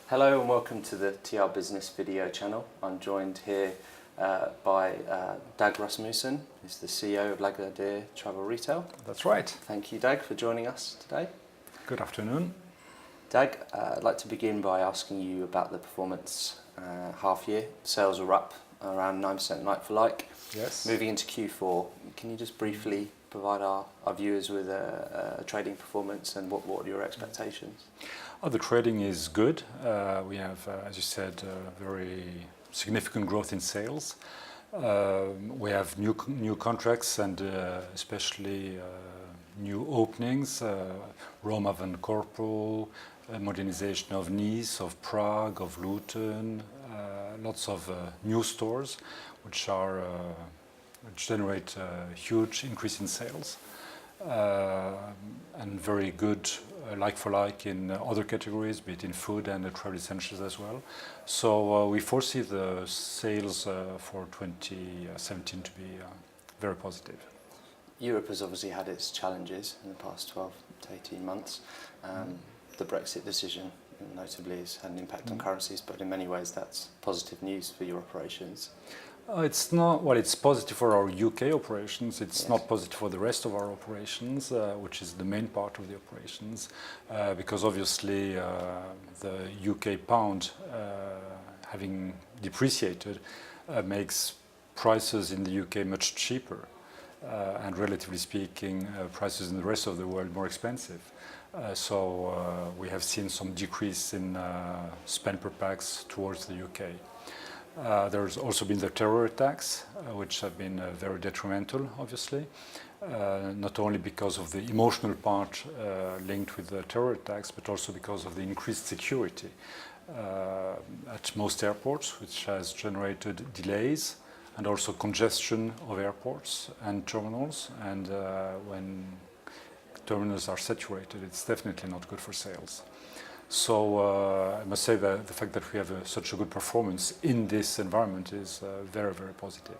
Hello and welcome to the TRBusiness video channel. I'm joined here by Dag Rasmussen, who's the CEO of Lagardère Travel Retail. That's right. Thank you, Dag, for joining us today. Good afternoon. Dag, I'd like to begin by asking you about the performance half year. Sales are up around 9% like-for-like. Yes. Moving into Q4, can you just briefly provide our viewers with a trading performance and what are your expectations? The trading is good. We have, as you said, very significant growth in sales. We have new contracts and especially new openings, Roma Van Corpo, modernization of Nice, of Prague, of Luton, lots of new stores which generate a huge increase in sales and very good like-for-like in other categories, be it in food and travel essentials as well. So we foresee the sales for 2017 to be very positive. Europe has obviously had its challenges in the past 12 to 18 months. The Brexit decision notably has had an impact on currencies, but in many ways that's positive news for your operations. It's not, well, it's positive for our UK operations. It's Yes. not positive for the rest of our operations, which is the main part of the operations, because obviously the UK pound having depreciated makes prices in the UK much cheaper and relatively speaking prices in the rest of the world more expensive. So we have seen some decrease in spend per pax towards the UK. There's also been the terror attacks, which have been very detrimental, obviously, not only because of the emotional part linked with the terror attacks, but also because of the increased security at most airports, which has generated delays and also congestion of airports and terminals. And when terminals are saturated, it's definitely not good for sales. So I must say that the fact that we have such a good performance in this environment is very, very positive.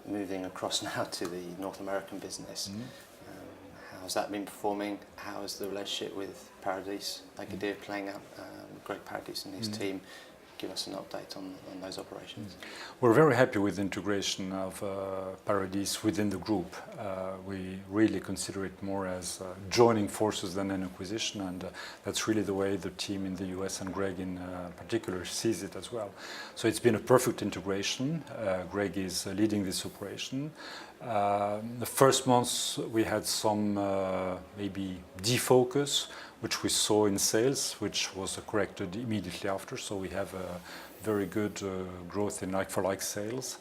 Moving across now to the North American business, how's that been performing? How is the relationship with Paradis Lagardère playing out? Greg Paradis and his team, give us an update on those operations. We're very happy with the integration of Paradis within the group. We really consider it more as joining forces than an acquisition, and that's really the way the team in the US and Greg in particular sees it as well. So it's been a perfect integration. Greg is leading this operation. The first months we had some maybe defocus, which we saw in sales, which was corrected immediately after. So we have a very good growth in like-for-like sales.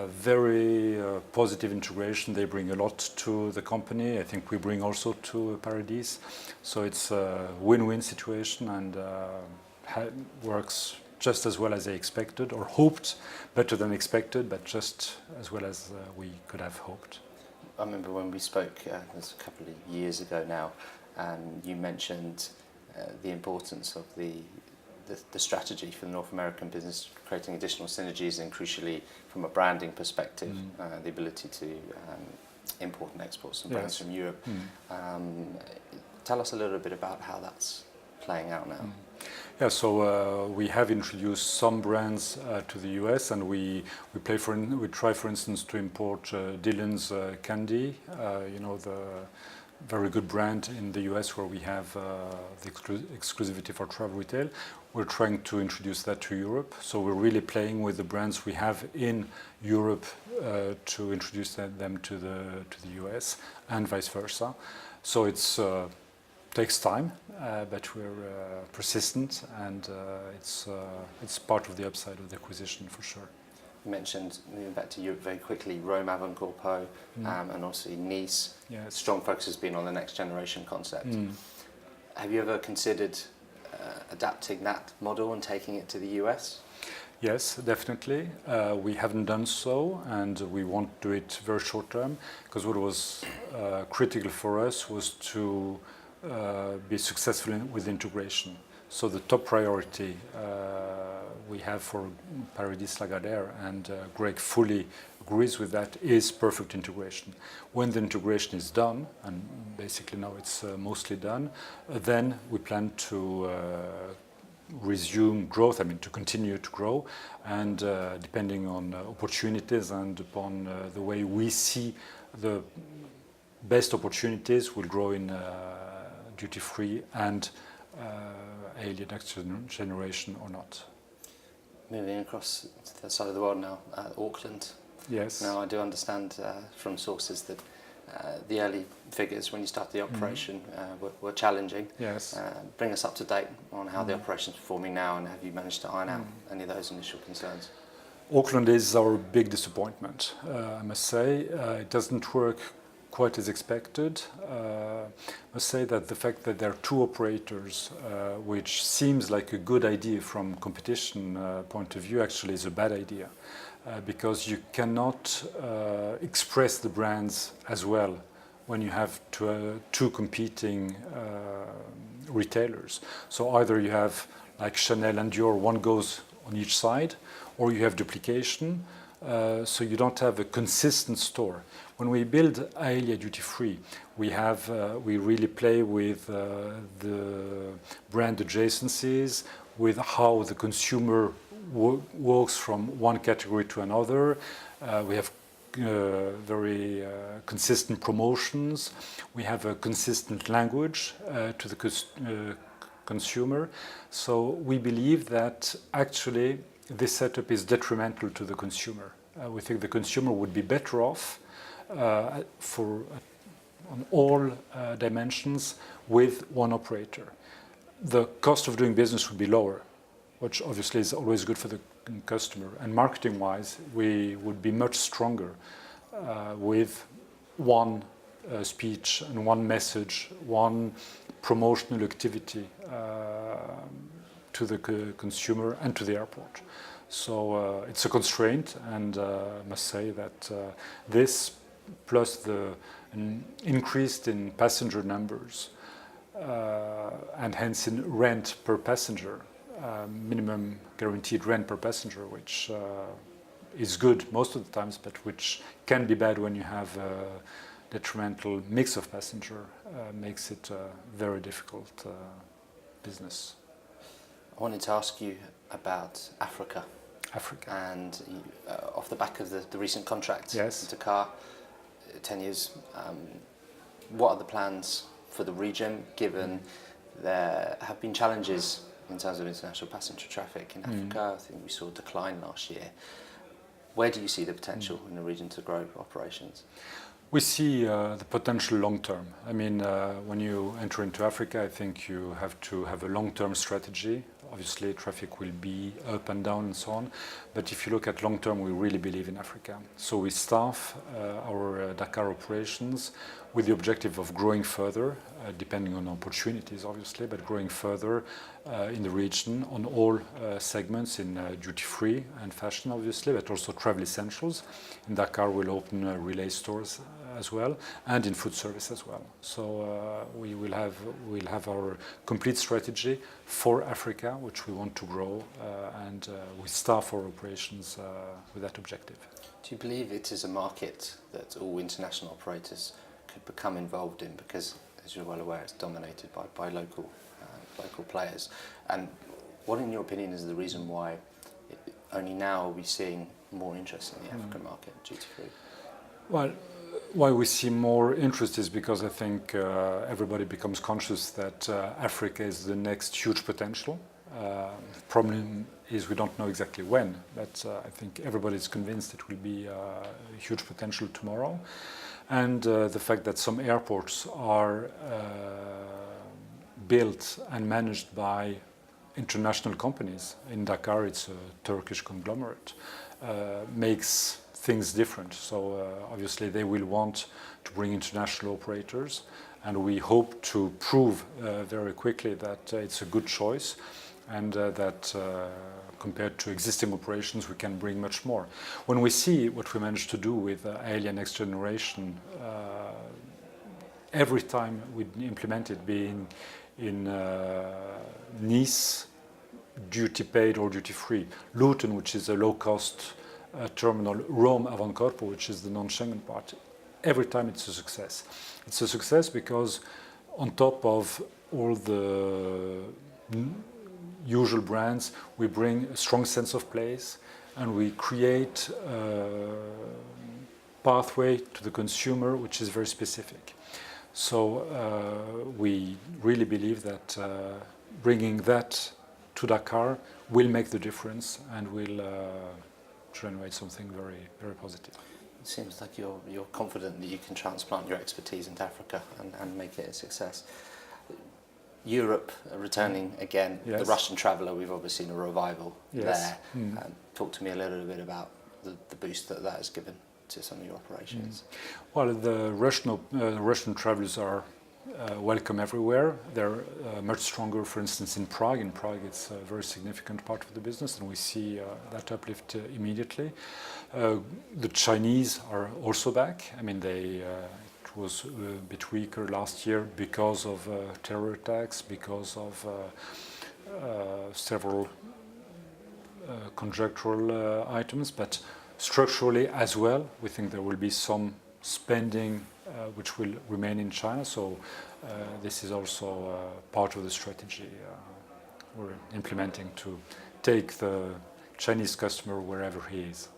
Very positive integration. They bring a lot to the company. I think we bring also to Paradis. So it's a win-win situation and works just as well as they expected or hoped, better than expected, but just as well as we could have hoped. I remember when we spoke, it's a couple of years ago now, and you mentioned the importance of the strategy for the North American business, creating additional synergies and crucially from a branding perspective, the ability to import and export some brands from Europe. Tell us a little bit about how that's playing out now. Yeah, so we have introduced some brands to the US, and we try, for instance, to import Dillon's candy, you know, the very good brand in the US where we have the exclusivity for travel retail. We're trying to introduce that to Europe. So we're really playing with the brands we have in Europe to introduce them to the US and vice versa. So it's takes time, but we're persistent, and it's part of the upside of the acquisition for sure. You mentioned, moving back to Europe very quickly, Roma Van Corpo and also Nice. Yes. Strong focus has been on the next generation concept. Have you ever considered adapting that model and taking it to the US? Yes, definitely. We haven't done so, and we won't do it very short term, because what was critical for us was to be successful with integration. So the top priority we have for Paradis Lagardère, and Greg fully agrees with that, is perfect integration. When the integration is done, and basically now it's mostly done, then we plan to resume growth, to continue to grow, and depending on opportunities and upon the way we see the best opportunities, will grow in duty free and alien next generation or not. Moving across to the side of the world now, Auckland. Yes. Now, I do understand from sources that the early figures when you started the operation were challenging. Yes. Bring us up to date on how the operation's performing now, and have you managed to iron out any of those initial concerns? Auckland is our big disappointment, I must say. It doesn't work quite as expected. I must say that the fact that there are two operators, which seems like a good idea from competition point of view, actually is a bad idea. Because you cannot express the brands as well when you have two competing retailers. So either you have like Chanel and Dior, one goes on each side, or you have duplication, so you don't have a consistent store. When we build Aelia Duty Free, we really play with the brand adjacencies, with how the consumer walks from one category to another. We have very consistent promotions. We have a consistent language to the consumer. So we believe that actually this setup is detrimental to the consumer. We think the consumer would be better off on all dimensions with one operator. The cost of doing business would be lower, which obviously is always good for the customer. And marketing-wise, we would be much stronger with one speech and one message, one promotional activity to the consumer and to the airport. So it's a constraint, and I must say that this, plus an increase in passenger numbers, and hence in rent per passenger, minimum guaranteed rent per passenger, which is good most of the times, but which can be bad when you have a detrimental mix of passenger, makes it a very difficult business. I wanted to ask you about Africa. Africa. And off the back of the recent contract, yes, to Dakar, 10 years, what are the plans for the region, given there have been challenges in terms of international passenger traffic in Africa? I think we saw a decline last year. Where do you see the potential in the region to grow operations? We see the potential long term. I mean, when you enter into Africa, I think you have to have a long-term strategy. Obviously, traffic will be up and down and so on. But if you look at long term, we really believe in Africa. So we staff our Dakar operations with the objective of growing further, depending on opportunities, obviously, but growing further in the region on all segments, in duty-free and fashion, obviously, but also travel essentials. In Dakar, we'll open relay stores as well, and in food service as well. So we'll have our complete strategy for Africa, which we want to grow, and we staff our operations with that objective. Do you believe it is a market that all international operators could become involved in? Because, as you're well aware, it's dominated by local players. And what, in your opinion, is the reason why only now are we seeing more interest in the African market, duty-free? Well, why we see more interest is because I think everybody becomes conscious that Africa is the next huge potential. Problem is we don't know exactly when, but I think everybody's convinced it will be a huge potential tomorrow. And the fact that some airports are built and managed by international companies. In Dakar, it's a Turkish conglomerate, makes things different. So obviously they will want to bring international operators, and we hope to prove very quickly that it's a good choice, and that compared to existing operations we can bring much more. When we see what we managed to do with Aelia Next Generation, every time we implement it, being in Nice, duty paid or duty free, Luton, which is a low cost terminal, Rome, Avancorpo, which is the non-Schengen part, every time it's a success. It's a success because on top of all the usual brands, we bring a strong sense of place, and we create a pathway to the consumer which is very specific. So we really believe that bringing that to Dakar will make the difference and will generate something very, very positive. It seems like you're confident that you can transplant your expertise into Africa and make it a success. Europe returning again, Yes. the Russian traveller, we've obviously seen a revival Yes. there. Mm. Talk to me a little bit about the boost that has given to some of your operations. Well, the Russian travellers are welcome everywhere. They're much stronger, for instance, in Prague. In Prague, it's a very significant part of the business, and we see that uplift immediately. The Chinese are also back. I mean, it was a bit weaker last year because of terror attacks, because of several conjunctural items, but structurally as well, we think there will be some spending which will remain in China. So this is also part of the strategy we're implementing to take the Chinese customer wherever he is.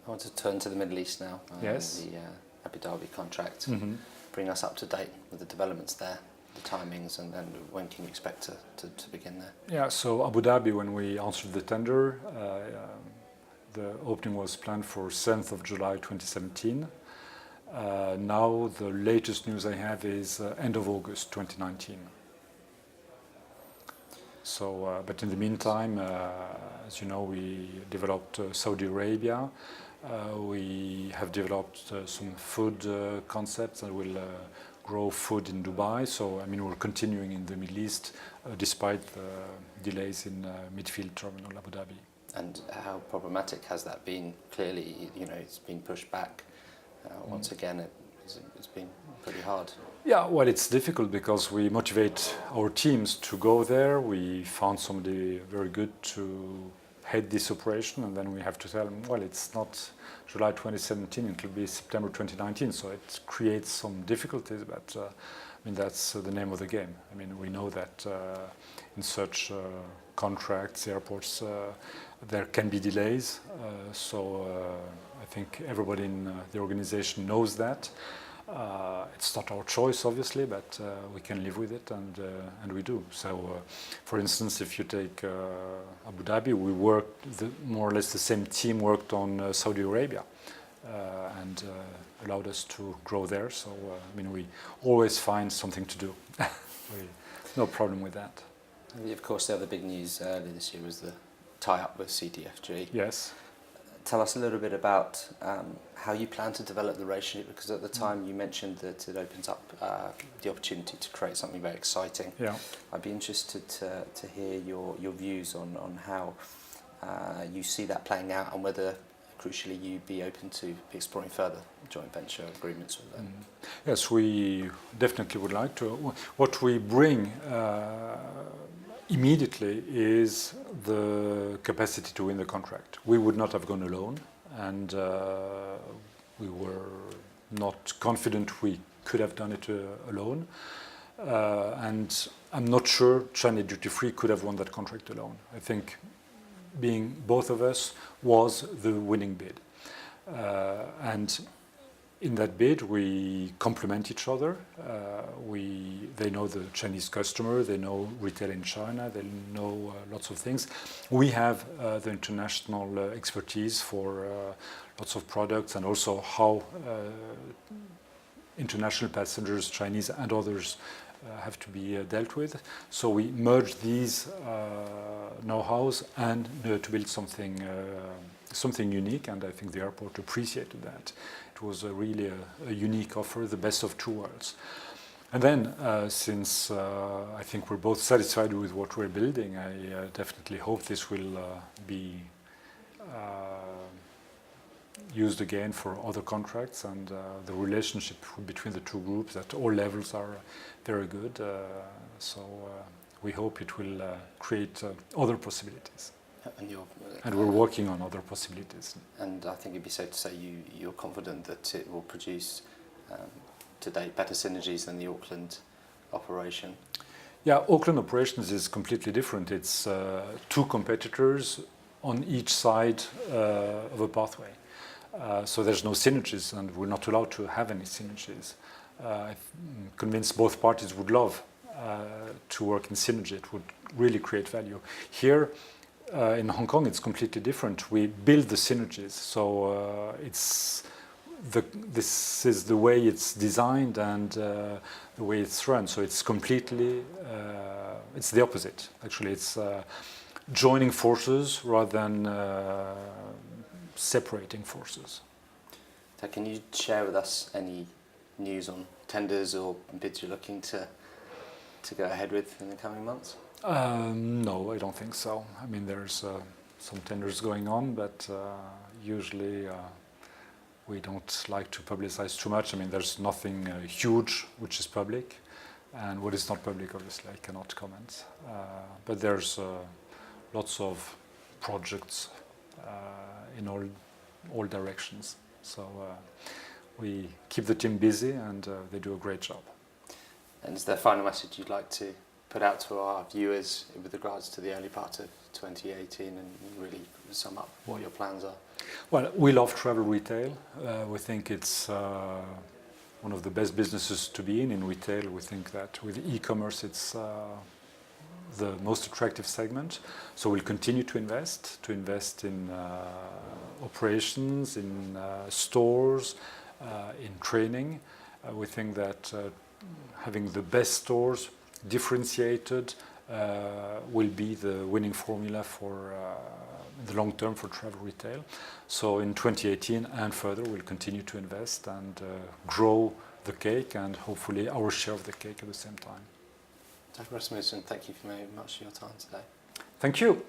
I want to turn to the Middle East now. Yes. The Abu Dhabi contract. Mm-hmm. Bring us up to date with the developments there, the timings, and when can you expect to begin there? Yeah, so Abu Dhabi, when we answered the tender, the opening was planned for 7th of July 2017. Now the latest news I have is end of August 2019. So, but in the meantime, as you know, we developed Saudi Arabia. We have developed some food concepts and will grow food in Dubai. So, I mean, we're continuing in the Middle East despite the delays in Midfield Terminal Abu Dhabi. And how problematic has that been? Clearly, you know, it's been pushed back. Once again, it's been pretty hard. Yeah, well, it's difficult because we motivate our teams to go there. We found somebody very good to head this operation, and then we have to tell them, well, it's not July 2017, it will be September 2019. So it creates some difficulties, but I mean, that's the name of the game. I mean, we know that in such contracts, airports, there can be delays. So I think everybody in the organization knows that. It's not our choice, obviously, but we can live with it, and we do. So, for instance, if you take Abu Dhabi, we worked, more or less the same team worked on Saudi Arabia and allowed us to grow there. So, I mean, we always find something to do. No problem with that. And of course, the other big news earlier this year was the tie-up with CDFG. Yes. Tell us a little bit about how you plan to develop the relationship, because at the time you mentioned that it opens up the opportunity to create something very exciting. Yeah. I'd be interested to hear your views on how you see that playing out, and whether, crucially, you'd be open to exploring further joint venture agreements with them. Yes, we definitely would like to. What we bring immediately is the capacity to win the contract. We would not have gone alone, and we were not confident we could have done it alone. And I'm not sure China Duty Free could have won that contract alone. I think being both of us was the winning bid. And in that bid, we complement each other. They know the Chinese customer, they know retail in China, they know lots of things. We have the international expertise for lots of products, and also how international passengers, Chinese and others, have to be dealt with. So we merge these know-hows and to build something unique, and I think the airport appreciated that. It was really a unique offer, the best of two worlds. And then, since I think we're both satisfied with what we're building, I definitely hope this will be used again for other contracts, and the relationship between the two groups at all levels are very good. So we hope it will create other possibilities. And we're working on other possibilities. And I think it'd be safe to say you're confident that it will produce, to date, better synergies than the Auckland operation. Yeah, Auckland operations is completely different. It's two competitors on each side of a pathway. So there's no synergies, and we're not allowed to have any synergies. I'm convinced both parties would love to work in synergy. It would really create value. Here in Hong Kong, it's completely different. We build the synergies, so this is the way it's designed and the way it's run. So it's completely, it's the opposite. Actually, it's joining forces rather than separating forces. So can you share with us any news on tenders or bids you're looking to go ahead with in the coming months? No, I don't think so. I mean, there's some tenders going on, but usually we don't like to publicize too much. I mean, there's nothing huge which is public, and what is not public, obviously, I cannot comment. But there's lots of projects in all directions. So we keep the team busy, and they do a great job. And is there a final message you'd like to put out to our viewers with regards to the early part of 2018 and really sum up what your plans are? Well, we love travel retail. We think it's one of the best businesses to be in retail. We think that with e-commerce it's the most attractive segment. So we'll continue to invest in operations, in stores, in training. We think that having the best stores, differentiated, will be the winning formula for the long term for travel retail. So in 2018 and further, we'll continue to invest and grow the cake, and hopefully our share of the cake at the same time. Dag Rasmussen, thank you very much for your time today. Thank you.